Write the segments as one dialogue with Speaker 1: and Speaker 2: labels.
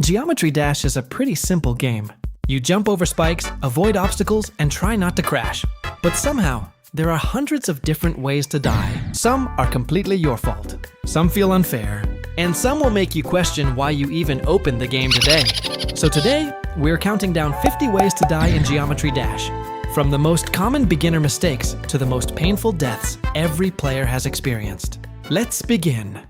Speaker 1: Geometry Dash is a pretty simple game. You jump over spikes, avoid obstacles, and try not to crash. But somehow, there are hundreds of different ways to die. Some are completely your fault, some feel unfair, and some will make you question why you even opened the game today. So today, we're counting down 50 ways to die in Geometry Dash. From the most common beginner mistakes to the most painful deaths every player has experienced. Let's begin.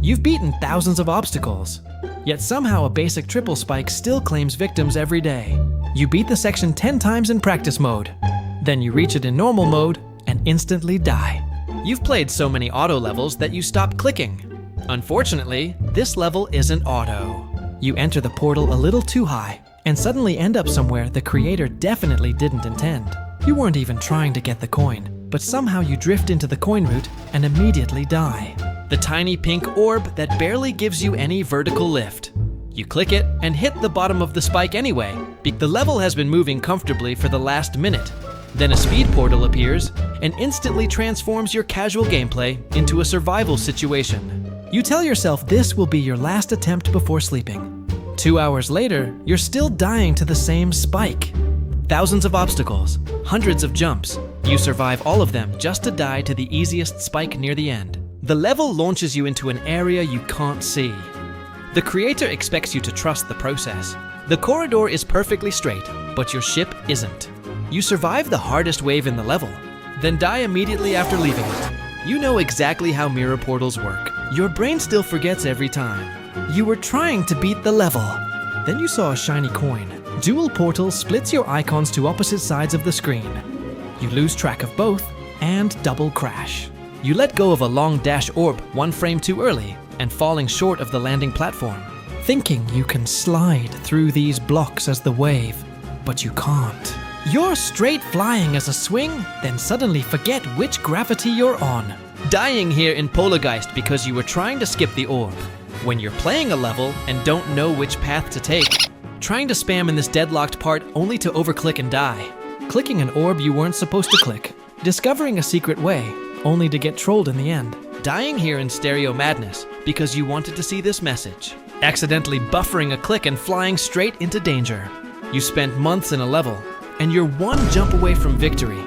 Speaker 1: You've beaten thousands of obstacles, yet somehow a basic triple spike still claims victims every day. You beat the section 10 times in practice mode, then you reach it in normal mode and instantly die. You've played so many auto levels that you stop clicking. Unfortunately, this level isn't auto. You enter the portal a little too high and suddenly end up somewhere the creator definitely didn't intend. You weren't even trying to get the coin, but somehow you drift into the coin route and immediately die. The tiny pink orb that barely gives you any vertical lift. You click it and hit the bottom of the spike anyway. The level has been moving comfortably for the last minute. Then a speed portal appears and instantly transforms your casual gameplay into a survival situation. You tell yourself this will be your last attempt before sleeping. 2 hours later, you're still dying to the same spike. Thousands of obstacles, hundreds of jumps. You survive all of them just to die to the easiest spike near the end. The level launches you into an area you can't see. The creator expects you to trust the process. The corridor is perfectly straight, but your ship isn't. You survive the hardest wave in the level, then die immediately after leaving it. You know exactly how mirror portals work. Your brain still forgets every time. You were trying to beat the level. Then you saw a shiny coin. Dual portal splits your icons to opposite sides of the screen. You lose track of both and double crash. You let go of a long dash orb 1 frame too early and falling short of the landing platform, thinking you can slide through these blocks as the wave, but you can't. You're straight flying as a swing, then suddenly forget which gravity you're on. Dying here in Poltergeist because you were trying to skip the orb. When you're playing a level and don't know which path to take. Trying to spam in this deadlocked part only to overclick and die. Clicking an orb you weren't supposed to click. Discovering a secret way, only to get trolled in the end. Dying here in stereo madness because you wanted to see this message. Accidentally buffering a click and flying straight into danger. You spent months in a level, and you're 1 jump away from victory.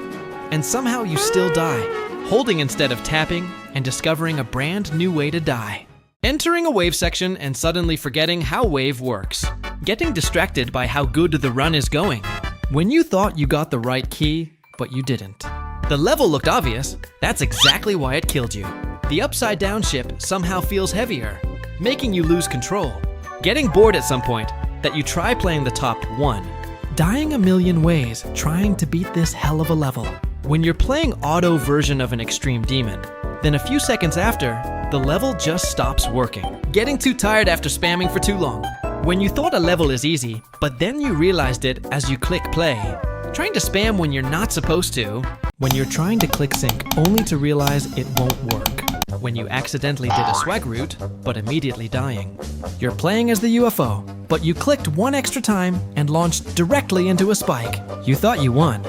Speaker 1: And somehow you still die, holding instead of tapping and discovering a brand new way to die. Entering a wave section and suddenly forgetting how wave works. Getting distracted by how good the run is going. When you thought you got the right key, but you didn't. The level looked obvious, that's exactly why it killed you. The upside down ship somehow feels heavier, making you lose control. Getting bored at some point, that you try playing the top 1. Dying a million ways trying to beat this hell of a level. When you're playing auto version of an extreme demon, then a few seconds after, the level just stops working. Getting too tired after spamming for too long. When you thought a level is easy, but then you realized it as you click play. Trying to spam when you're not supposed to. When you're trying to click sync only to realize it won't work. When you accidentally did a swag route, but immediately dying. You're playing as the UFO, but you clicked 1 extra time and launched directly into a spike. You thought you won.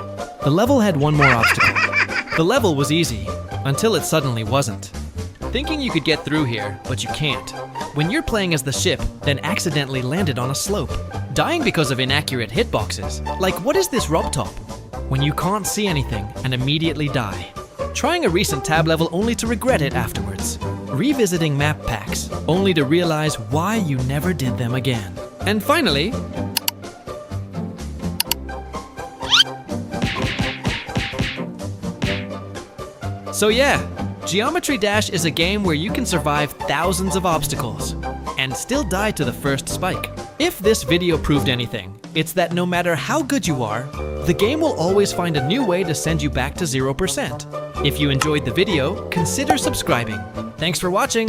Speaker 1: The level had 1 more obstacle. The level was easy, until it suddenly wasn't. Thinking you could get through here, but you can't. When you're playing as the ship, then accidentally landed on a slope. Dying because of inaccurate hitboxes. Like, what is this rub top? When you can't see anything and immediately die. Trying a recent tab level only to regret it afterwards. Revisiting map packs, only to realize why you never did them again. And finally, so yeah, Geometry Dash is a game where you can survive thousands of obstacles and still die to the first spike. If this video proved anything, it's that no matter how good you are, the game will always find a new way to send you back to 0%. If you enjoyed the video, consider subscribing. Thanks for watching!